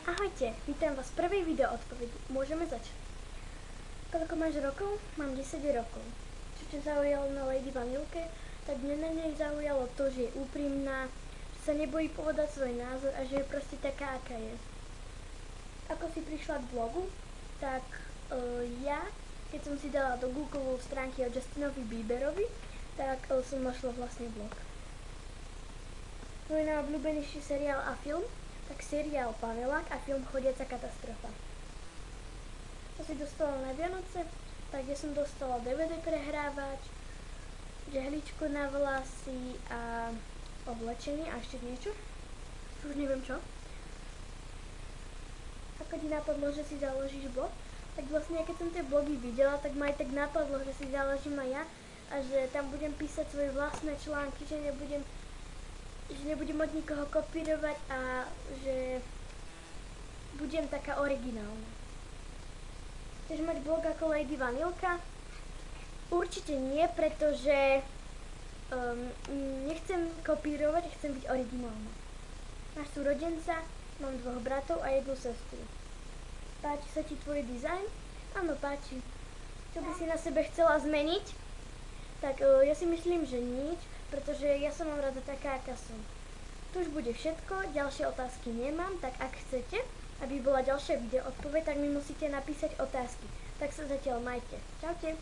Ahojte, vítam vás v prvej video odpovedi. Môžeme začať. Koľko máš rokov? Mám 10 rokov. Čo ťa zaujalo na Lady Vanilke? Tak mňa na nej zaujalo to, že je úprimná, že sa nebojí povedať svoj názor a že je proste taká, aká je. Ako si prišla k blogu? Tak ja, keď som si dala do Google stránky o Justinovi Bieberovi, tak som našla vlastne blog. Môj najobľúbenejší seriál a film? Tak seriál Panelák a film Chodiaca katastrofa. Čo si dostala na Vianoce? Tak ja som dostala DVD prehrávač, žehličku na vlasy a oblečenie a ešte niečo. Už neviem čo. Ako ti napadlo, že si založíš blog? Tak vlastne, keď som tie blogy videla, tak ma aj tak napadlo, že si založím aj ja a že tam budem písať svoje vlastné články, že nebudem od nikoho kopírovať a že budem taká originálna. Chceš mať blog ako Lady Vanilka? Určite nie, pretože nechcem kopírovať, chcem byť originálna. Máš súrodenca, mám 2 bratov a 1 sestru. Páči sa ti tvoj dizajn? Áno, páči. Čo by si na sebe chcela zmeniť? Tak ja si myslím, že nič, pretože ja som mám rada taká, aká som. To už bude všetko, ďalšie otázky nemám, tak ak chcete, aby bola ďalšia video odpoveď, tak mi musíte napísať otázky. Tak sa zatiaľ majte. Čaute.